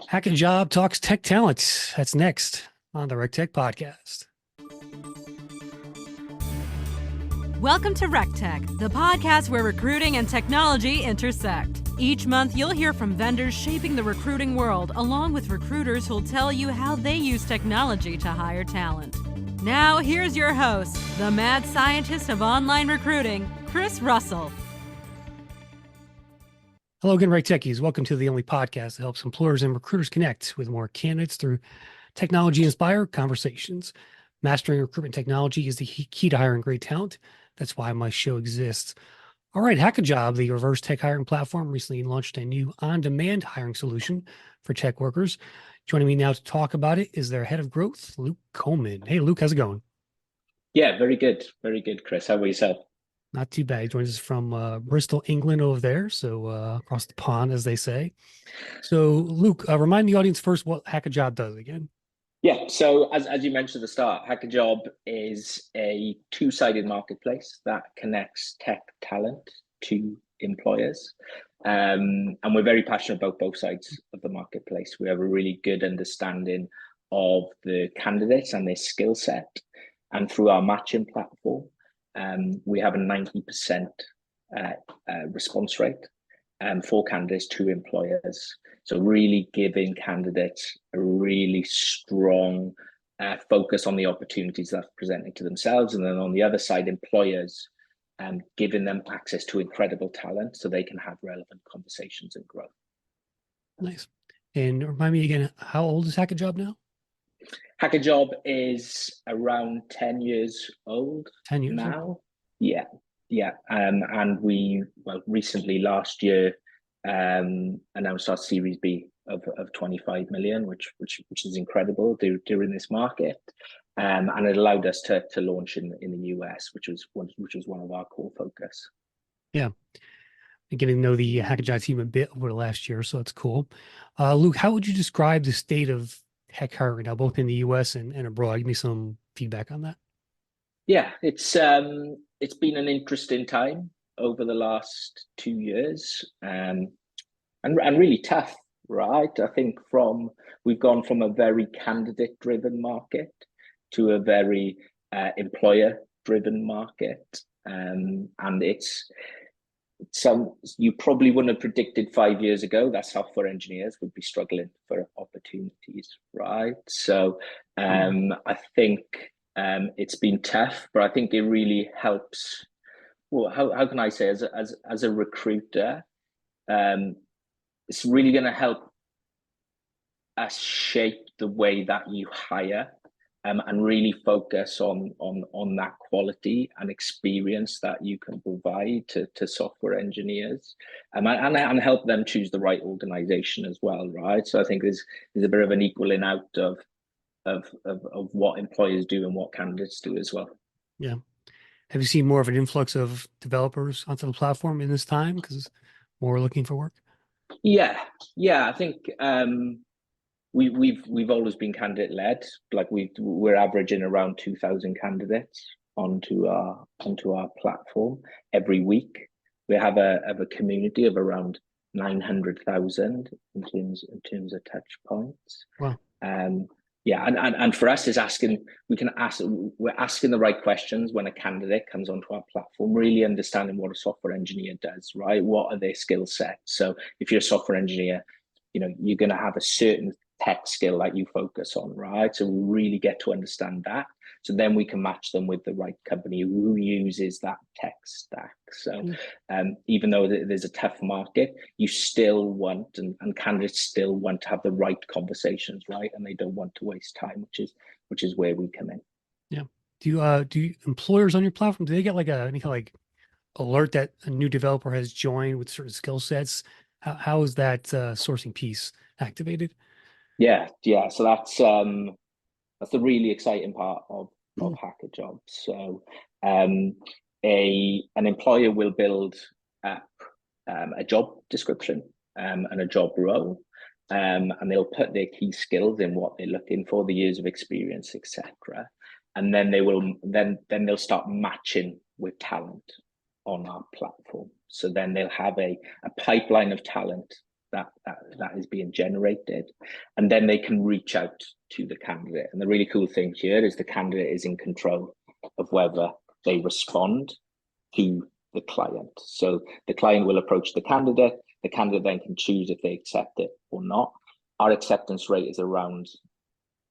Hackajob talks tech talent. That's next on the Rec Tech Podcast. Welcome to RecTech, the podcast where recruiting and technology intersect. Each month, you'll hear from vendors shaping the recruiting world, along with recruiters who'll tell you how they use technology to hire talent. Now, here's your host, the mad scientist of online recruiting, Chris Russell. Hello again, Rec Techies. Welcome to the only podcast that helps employers and recruiters connect with more candidates through technology-inspired conversations. Mastering recruitment technology is the key to hiring great talent. That's why my show exists. All right, Hackajob, the reverse tech hiring platform, recently launched a new on-demand hiring solution for tech workers. Joining me now to talk about it is their head of growth, Luke Coleman. Hey, Luke, how's it going? Yeah, very good. Very good, Chris. How about yourself? Not too bad. He joins us from Bristol, England over there. So across the pond, as they say. So Luke, remind the audience first what Hackajob does again. Yeah, so as you mentioned at the start, Hackajob is a two-sided marketplace that connects tech talent to employers. And we're very passionate about both sides of the marketplace. We have a really good understanding of the candidates and their skill set. And through our matching platform, we have a 90% response rate for candidates to employers. So really giving candidates a really strong focus on the opportunities that's presenting to themselves. And then on the other side, employers giving them access to incredible talent so they can have relevant conversations and growth. Nice. And remind me again, how old is Hackajob now? Hackajob is around 10 years old 10 years now. Old. Yeah. And we, recently last year, announced our Series B of 25 million, which is incredible during this market, and it allowed us to launch in the US, which was one of our core focus. Yeah, and getting to know the Hackajob team a bit over the last year, so that's cool. Luke, how would you describe the state of tech hiring now, both in the US and abroad? Give me some feedback on that. Yeah, it's been an interesting time over the last 2 years, and really tough, right? I think we've gone from a very candidate-driven market to a very employer-driven market, and you probably wouldn't have predicted 5 years ago that software engineers would be struggling for opportunities, right? So I think it's been tough, but I think it really helps. Well, how can I say, as a recruiter, it's really going to help us shape the way that you hire, and really focus on that quality and experience that you can provide to software engineers, and help them choose the right organization as well, right? So I think there's a bit of an equaling out of what employers do and what candidates do as well. Yeah. Have you seen more of an influx of developers onto the platform in this time because more are looking for work? Yeah. I think we've always been candidate led. Like we're averaging around 2,000 candidates onto our platform every week. We have a community of around 900,000 in terms of touch points. Wow. Yeah, and for us is we're asking the right questions when a candidate comes onto our platform, really understanding what a software engineer does, right? What are their skill sets? So if you're a software engineer, you're going to have a certain tech skill that you focus on, right? So we really get to understand that. So then we can match them with the right company who uses that tech stack. So even though there's a tough market, you still want, and candidates still want to have the right conversations, right? And they don't want to waste time, which is where we come in. Yeah. Do employers on your platform, do they get like any kind of alert that a new developer has joined with certain skill sets? How is that sourcing piece activated? Yeah. So that's the really exciting part of Hackajob. So an employer will build up a job description and a job role, and they'll put their key skills in, what they're looking for, the years of experience, etc. And then they'll start matching with talent on our platform. So then they'll have a pipeline of talent that is being generated, and then they can reach out to the candidate. And the really cool thing here is the candidate is in control of whether they respond to the client. So the client will approach the candidate then can choose if they accept it or not. Our acceptance rate is around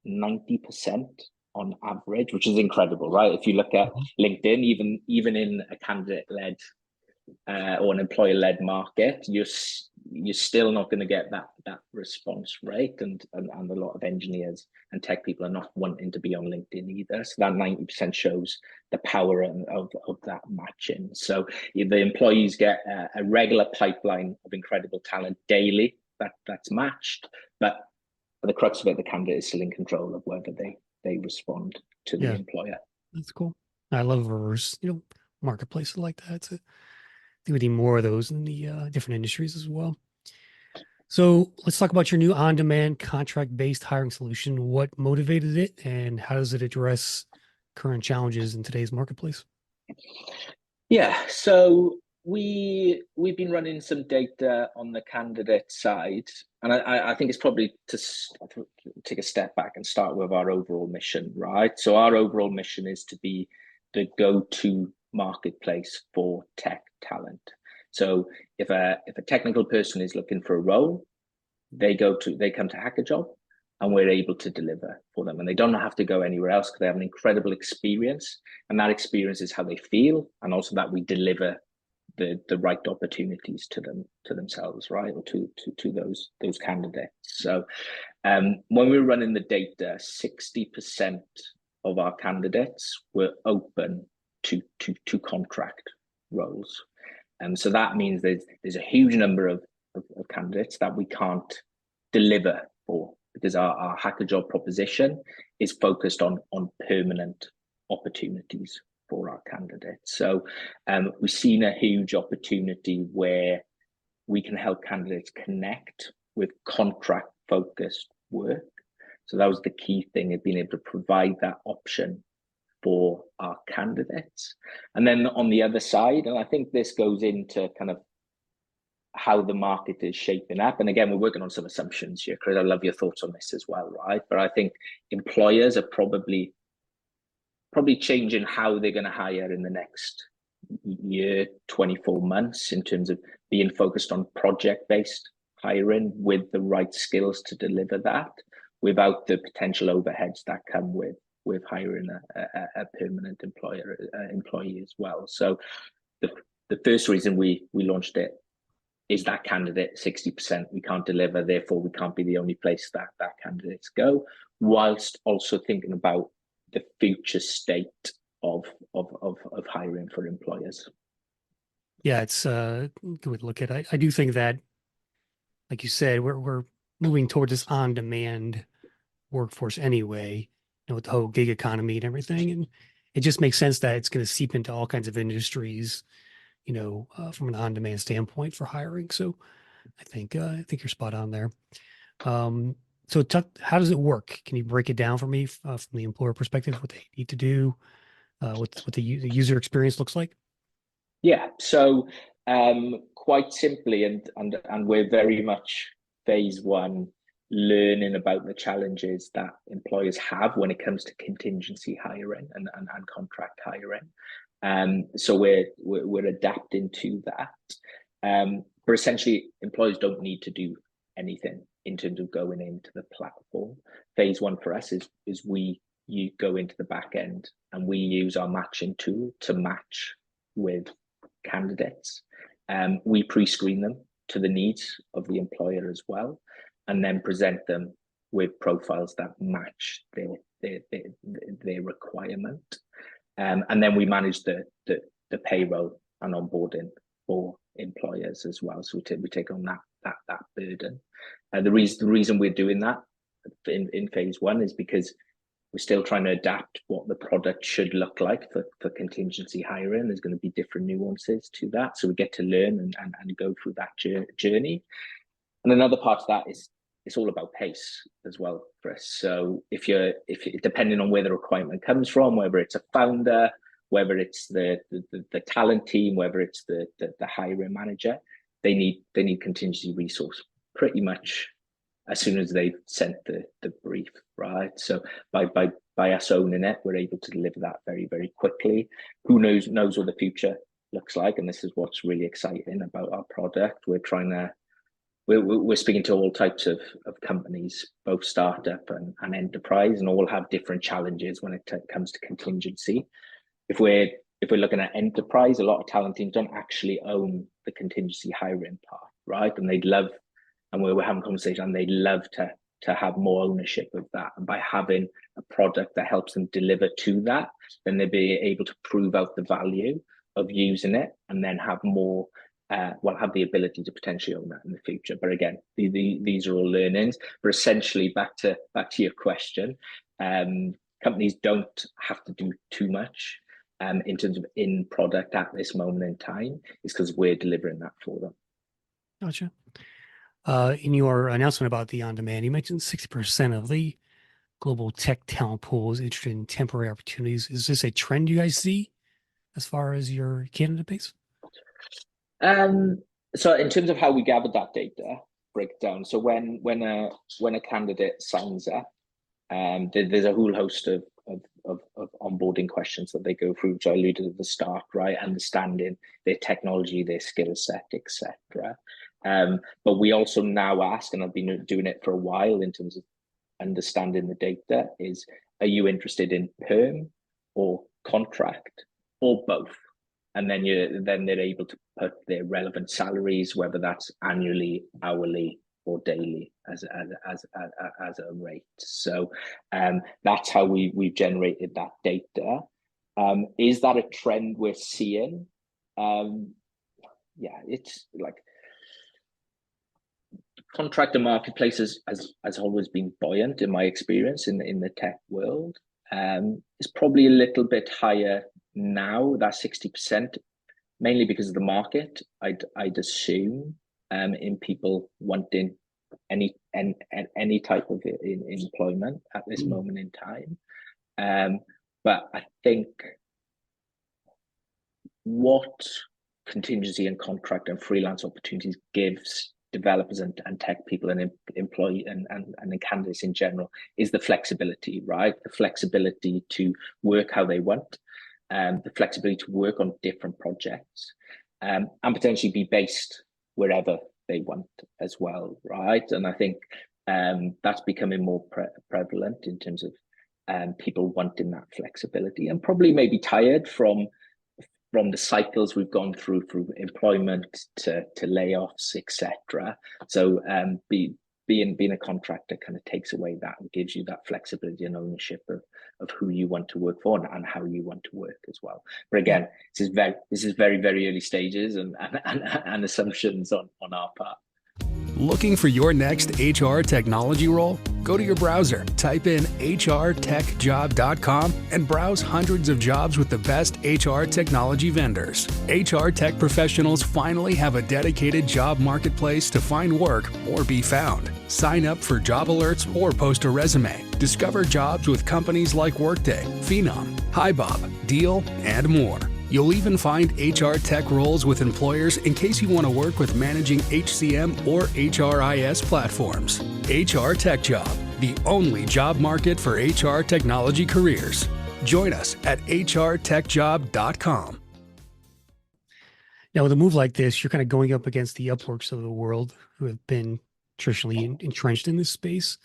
90% on average, which is incredible, right? If you look at LinkedIn, even in a candidate-led or an employer-led market, you're still not going to get that response rate, and a lot of engineers and tech people are not wanting to be on LinkedIn either. So that 90% shows the power of that matching. So the employees get a regular pipeline of incredible talent daily that's matched, but for the crux of it, the candidate is still in control of whether they respond to the employer. That's cool. I love reverse, marketplaces like that. So I think we need more of those in the different industries as well. So let's talk about your new on-demand contract-based hiring solution. What motivated it, and how does it address current challenges in today's marketplace? Yeah, so we've been running some data on the candidate side, and I think it's probably to take a step back and start with our overall mission, right? So our overall mission is to be the go-to marketplace for tech talent. So if a technical person is looking for a role, they come to Hackajob, and we're able to deliver for them, and they don't have to go anywhere else because they have an incredible experience, and that experience is how they feel, and also that we deliver the right opportunities to themselves, right, or to those candidates. So when we were running the data, 60% of our candidates were open to contract roles, and so that means there's a huge number of candidates that we can't deliver for, because our Hackajob proposition is focused on permanent opportunities for our candidates. So we've seen a huge opportunity where we can help candidates connect with contract-focused work. So that was the key thing, of being able to provide that option for our candidates. And then on the other side, and I think this goes into kind of how the market is shaping up. And again, we're working on some assumptions here, Chris. I love your thoughts on this as well, right? But I think employers are probably changing how they're going to hire in the next year, 24 months, in terms of being focused on project-based hiring with the right skills to deliver that, without the potential overheads that come with hiring a permanent employee as well. So the first reason we launched it is that candidate 60% we can't deliver, therefore we can't be the only place that candidates go, whilst also thinking about the future state of hiring for employers. Yeah, it's a good look at it. I do think that, like you said, we're moving towards this on-demand workforce anyway, with the whole gig economy and everything. And it just makes sense that it's going to seep into all kinds of industries, from an on-demand standpoint for hiring. So I think you're spot on there. So how does it work? Can you break it down for me from the employer perspective, what they need to do, what the user experience looks like? Yeah, so quite simply, and we're very much phase one, learning about the challenges that employers have when it comes to contingency hiring and contract hiring. So we're adapting to that. But essentially, employers don't need to do anything in terms of going into the platform. Phase one for us is you go into the back end, and we use our matching tool to match with candidates. We pre-screen them to the needs of the employer as well, and then present them with profiles that match their requirement. And then we manage the payroll and onboarding for employers as well. So we take on that burden. The reason we're doing that in phase one is because we're still trying to adapt what the product should look like for contingency hiring. There's going to be different nuances to that, so we get to learn and go through that journey. And another part of that is it's all about pace as well, Chris. So if depending on where the requirement comes from, whether it's a founder, whether it's the talent team, whether it's the hiring manager, they need contingency resource pretty much as soon as they've sent the brief, right? So by us owning it, we're able to deliver that very, very quickly. Who knows what the future looks like, and this is what's really exciting about our product. We're speaking to all types of companies, both startup and enterprise, and all have different challenges when it comes to contingency. If we're looking at enterprise, a lot of talent teams don't actually own the contingency hiring part, right? And they'd love, and we're having a conversation, and they'd love to have more ownership of that. And by having a product that helps them deliver to that, then they'll be able to prove out the value of using it, and then have more. Have the ability to potentially own that in the future. But again, these are all learnings. But essentially, back to your question, companies don't have to do too much in terms of in product at this moment in time. It's because we're delivering that for them. Gotcha. In your announcement about the on-demand, you mentioned 60% of the global tech talent pool is interested in temporary opportunities. Is this a trend you guys see as far as your candidate base? So in terms of how we gather that data breakdown, so when a candidate signs up, there's a whole host of onboarding questions that they go through, which I alluded at the start, right? Understanding their technology, their skill set, etc. But we also now ask, and I've been doing it for a while in terms of understanding the data, is, are you interested in perm or contract or both? And then they're able to put their relevant salaries, whether that's annually, hourly, or daily, as a rate. So that's how we've generated that data. Is that a trend we're seeing? Yeah, it's like contractor marketplace has always been buoyant in my experience in the tech world. It's probably a little bit higher now, that 60%, mainly because of the market. I'd assume in people wanting any type of employment at this moment in time. But I think what contingency and contract and freelance opportunities gives developers and tech people and employee and candidates in general is the flexibility, right? The flexibility to work how they want, the flexibility to work on different projects, and potentially be based wherever they want as well, right? And I think that's becoming more prevalent in terms of people wanting that flexibility, and probably maybe tired from the cycles we've gone through employment to layoffs, etc. So being a contractor kind of takes away that and gives you that flexibility and ownership of who you want to work for and how you want to work as well. But again, this is very, very early stages and assumptions on our part. Looking for your next HR technology role? Go to your browser, type in hrtechjob.com, and browse hundreds of jobs with the best HR technology vendors. HR tech professionals finally have a dedicated job marketplace to find work or be found. Sign up for job alerts or post a resume. Discover jobs with companies like Workday, Phenom, HiBob, Deal, and more. You'll even find HR tech roles with employers in case you want to work with managing HCM or HRIS platforms. HR Tech Job, the only job market for HR technology careers. Join us at hrtechjob.com. Now, with a move like this, you're kind of going up against the Upworks of the world who have been traditionally entrenched in this space.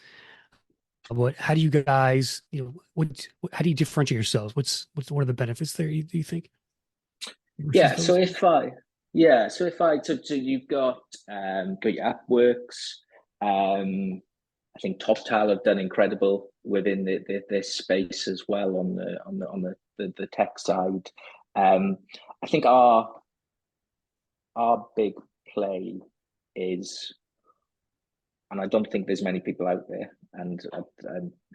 But how do you guys, how do you differentiate yourselves? What are the benefits there, do you think? So you've got your Upworks. I think TopTal have done incredible within this space as well on the tech side. I think our big play is, and I don't think there's many people out there, and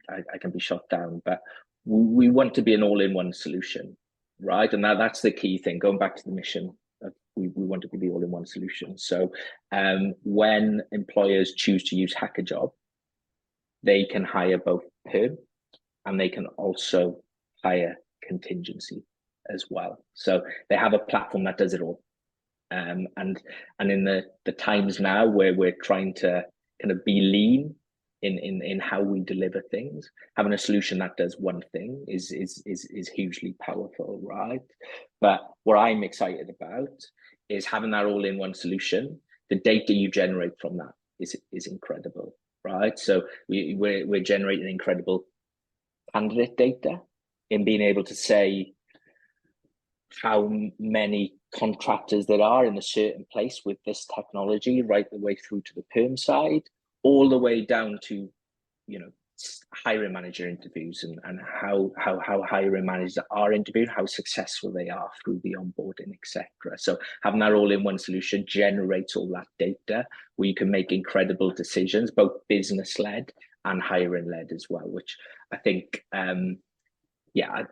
I can be shot down, but we want to be an all-in-one solution. Right, and that's the key thing. Going back to the mission, we want to be the all-in-one solution. So, when employers choose to use Hackajob, they can hire both perm and they can also hire contingency as well. So they have a platform that does it all. And in the times now where we're trying to kind of be lean in how we deliver things, having a solution that does one thing is hugely powerful, right? But what I'm excited about is having that all in one solution. The data you generate from that is incredible, right? So we're generating incredible candidate data in being able to say how many contractors there are in a certain place with this technology, right the way through to the perm side, all the way down to, you know, hiring manager interviews and how hiring managers are interviewed, how successful they are through the onboarding, etc. So having that all in one solution generates all that data where you can make incredible decisions, both business led and hiring led as well, which I think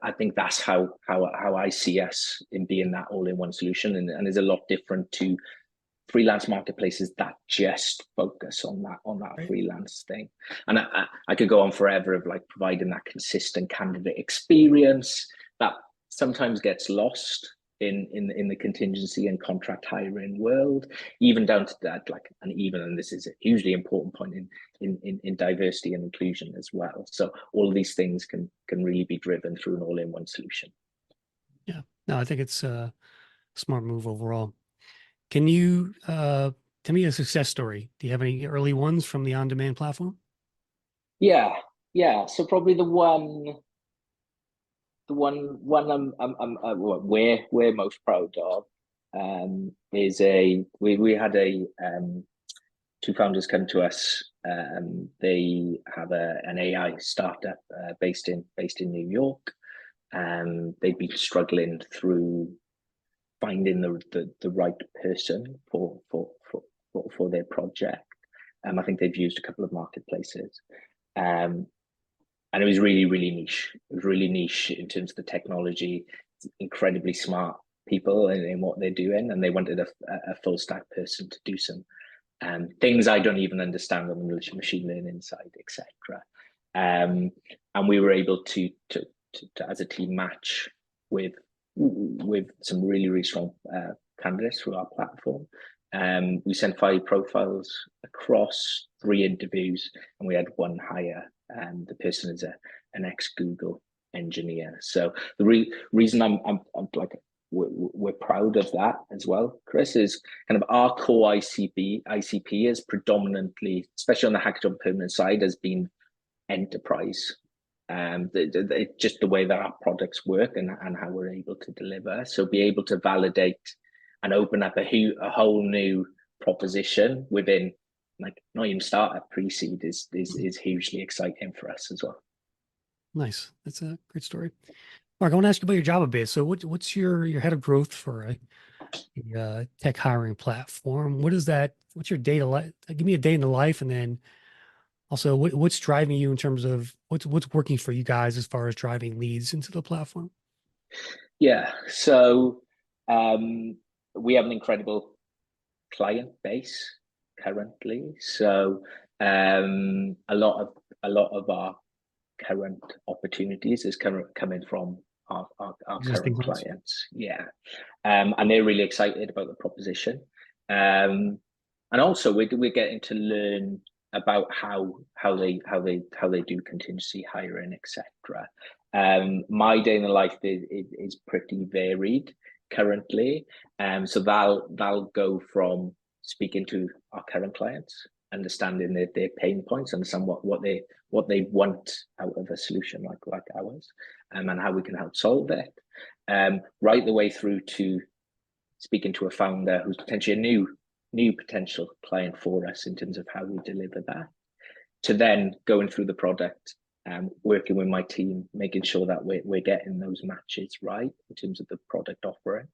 I think that's how I see us in being that all in one solution, and is a lot different to freelance marketplaces that just focus on that Right. freelance thing. And I could go on forever of like providing that consistent candidate experience that sometimes gets lost in the contingency and contract hiring world, even down to that, like, and this is a hugely important point in diversity and inclusion as well. So all of these things can really be driven through an all-in-one solution. Yeah, no, I think it's a smart move overall. Can you tell me a success story? Do you have any early ones from the on-demand platform? Yeah. So probably the one we're most proud of is we had two founders come to us. They have an AI startup based in New York. They've been struggling through finding the right person for their project. I think they've used a couple of marketplaces. And it was really, really niche. It was really niche in terms of the technology. Incredibly smart people in what they're doing, and they wanted a full stack person to do some things I don't even understand on the machine learning side, etc. And we were able to as a team match with some really, really strong candidates through our platform. We sent 5 profiles across, 3 interviews, and we had 1 hire. The person is an ex-Google engineer. So the reason I'm like we're proud of that as well, Chris, is kind of our core ICP is predominantly, especially on the Hackajob permanent side, has been enterprise. Just the way that our products work and how we're able to deliver. So be able to validate and open up a whole new proposition within, like, not even startup, pre-seed is hugely exciting for us as well. Nice. That's a great story. Mark, I want to ask you about your job a bit. So what's your head of growth for a tech hiring platform? What's your day to life? Give me a day in the life, and then also what's driving you in terms of what's working for you guys as far as driving leads into the platform? Yeah. So we have an incredible client base currently. So a lot of our current opportunities is coming from our current clients. Yeah. And they're really excited about the proposition. And also we're getting to learn about how they do contingency hiring, etc. My day in the life is pretty varied currently. So that'll go from speaking to our current clients, understanding their pain points, understand what they want out of a solution like ours, and how we can help solve it. Right the way through to speaking to a founder who's potentially a new potential client for us in terms of how we deliver that, to then going through the product, working with my team, making sure that we're getting those matches right in terms of the product offering,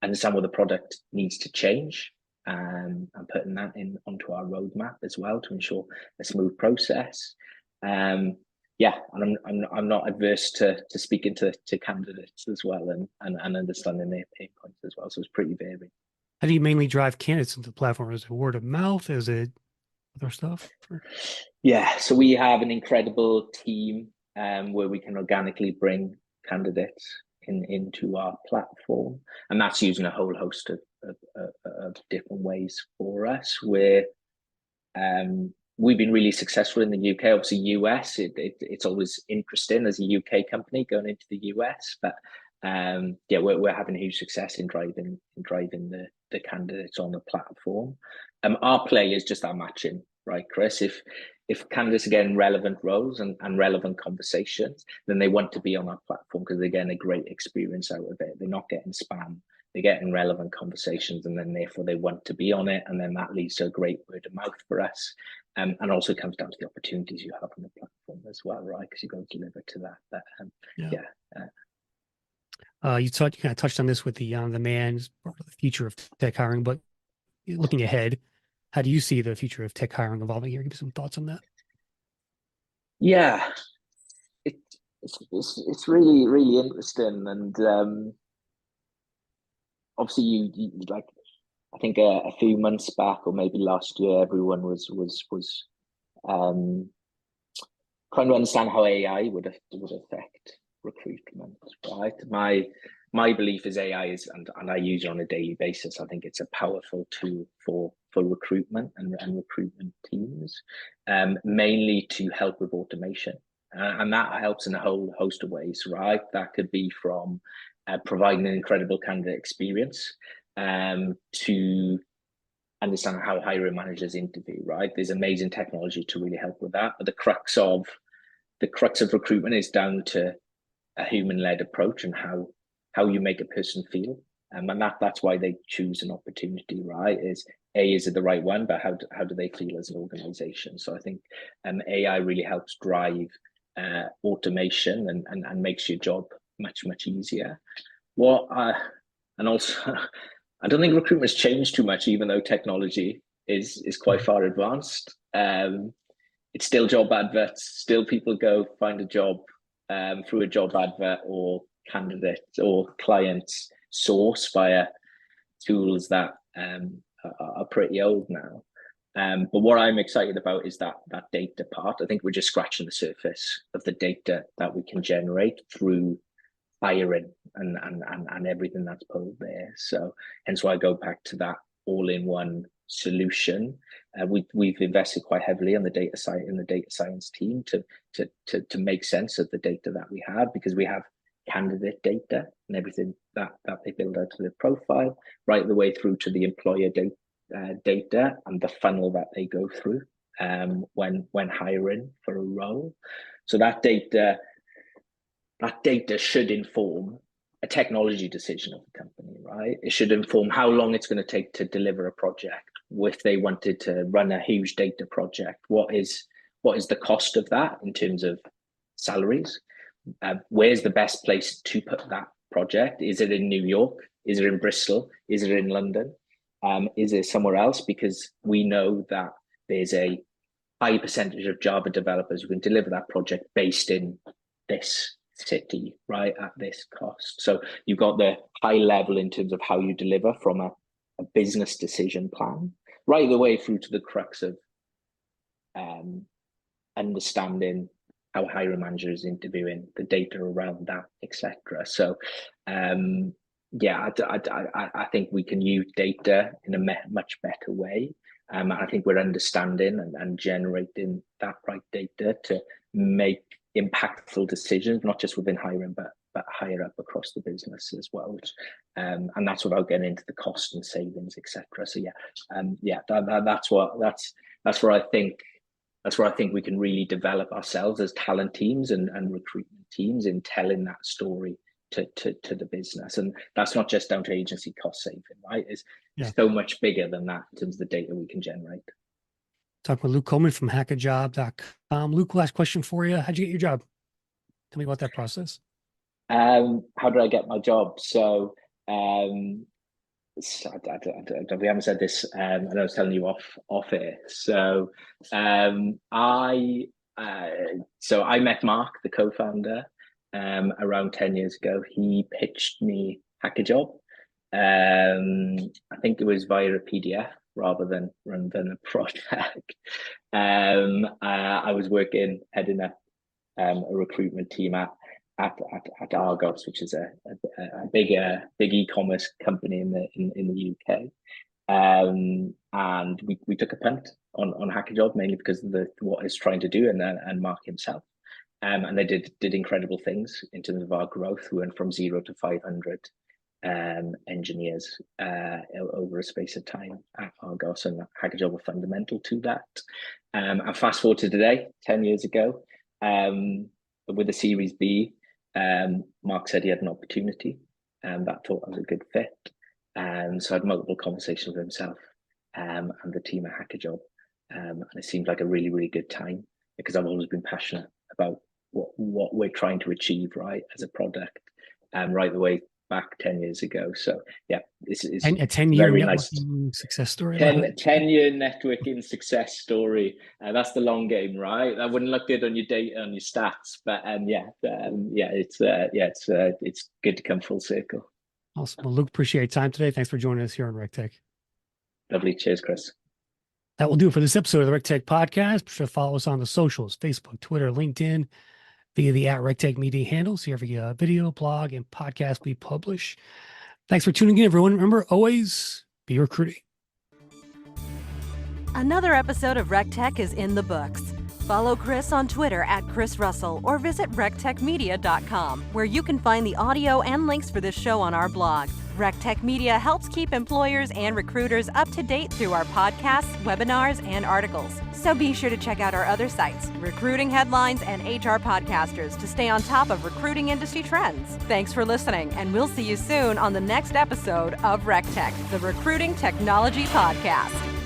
understand what the product needs to change, and putting that onto our roadmap as well to ensure a smooth process. And I'm not adverse to speaking to candidates as well and understanding their pain points as well. So it's pretty varied. How do you mainly drive candidates into the platform? Is it word of mouth? Is it other stuff? Yeah, so we have an incredible team where we can organically bring candidates into our platform, and that's using a whole host of different ways for us. Where we've been really successful in the UK. Obviously, US, it's always interesting as a UK company going into the US, but yeah, we're having huge success in driving the candidates on the platform. Our play is just our matching, right, Chris? If candidates are getting relevant roles and relevant conversations, then they want to be on our platform because they're getting a great experience out of it. They're not getting spam. They're getting relevant conversations, and then therefore they want to be on it, and then that leads to a great word of mouth for us. And also comes down to the opportunities you have on the platform as well, right? Because you've got to deliver to that. But you kind of touched on this with the man's part of the future of tech hiring, but looking ahead, how do you see the future of tech hiring evolving here? Give me some thoughts on that. Yeah, it's really interesting, and obviously you like, I think a few months back or maybe last year, everyone was trying to understand how AI would affect recruitment, right? My belief is AI is, and I use it on a daily basis. I think it's a powerful tool for recruitment and recruitment teams, mainly to help with automation, and that helps in a whole host of ways, right? That could be from providing an incredible candidate experience, to understand how hiring managers interview, right? There's amazing technology to really help with that, but the crux of recruitment is down to a human-led approach and how you make a person feel, and that's why they choose an opportunity, right? Is it the right one, but how do they feel as an organization? So I think AI really helps drive automation and makes your job much easier. And also, I don't think recruitment's changed too much, even though technology is quite far advanced. It's still job adverts. Still, people go find a job through a job advert or candidate or clients source via tools that are pretty old now. But what I'm excited about is that data part. I think we're just scratching the surface of the data that we can generate through hiring and everything that's pulled there. So hence why I go back to that all-in-one solution. We've invested quite heavily in the data science team to make sense of the data that we have, because we have candidate data and everything that they build out to their profile, right the way through to the employer data and the funnel that they go through when hiring for a role. So that data should inform a technology decision of the company, right? It should inform how long it's going to take to deliver a project. If they wanted to run a huge data project, what is the cost of that in terms of salaries? Where's the best place to put that project? Is it in New York? Is it in Bristol? Is it in London? Is it somewhere else? Because we know that there's a high percentage of Java developers who can deliver that project based in this city, right, at this cost. So you've got the high level in terms of how you deliver from a business decision plan, right the way through to the crux of understanding how hiring manager is interviewing, the data around that, etc. So yeah, I think we can use data in a much better way. I think we're understanding and generating that right data to make impactful decisions, not just within hiring, but higher up across the business as well. And that's without getting into the cost and savings, etc. So yeah, that's where I think we can really develop ourselves as talent teams and recruitment teams in telling that story to the business. And that's not just down to agency cost saving, right? It's so much bigger than that in terms of the data we can generate. Talking with Luke Coleman from Hackajob.com. Luke, last question for you. How'd you get your job? Tell me about that process. How did I get my job? So we haven't said this, and I was telling you off here. So I met Mark, the co-founder, around 10 years ago. He pitched me Hackajob. I think it was via a PDF rather than a project. I was heading up a recruitment team at at Argos, which is a big e-commerce company in the UK. And we took a punt on Hackajob, mainly because of what it's trying to do, and Mark himself. And they did incredible things in terms of our growth. We went from 0 to 500 engineers over a space of time at Argos, and Hackajob were fundamental to that. And fast forward to today, 10 years ago, with the Series B, Mark said he had an opportunity, and that thought I was a good fit. So I had multiple conversations with himself and the team at Hackajob, and it seemed like a really, really good time, because I've always been passionate about what we're trying to achieve, right, as a product, right the way back 10 years ago. So yeah, this is a 10-year very networking nice success story. 10-year networking success story. That's the long game, right? That wouldn't look good on your data, on your stats, but it's good to come full circle. Awesome. Well, Luke, appreciate your time today. Thanks for joining us here on RecTech. Lovely. Cheers, Chris. That will do it for this episode of the RecTech podcast. Be sure to follow us on the socials: Facebook, Twitter, LinkedIn, via the @RecTech Media handles. See every video, blog, and podcast we publish. Thanks for tuning in, everyone. Remember, always be recruiting. Another episode of RecTech is in the books. Follow Chris on Twitter @ChrisRussell or visit rectechmedia.com, where you can find the audio and links for this show on our blog. RecTech Media helps keep employers and recruiters up to date through our podcasts, webinars, and articles. So be sure to check out our other sites, Recruiting Headlines and HR Podcasters, to stay on top of recruiting industry trends. Thanks for listening, and we'll see you soon on the next episode of RecTech, the Recruiting Technology Podcast.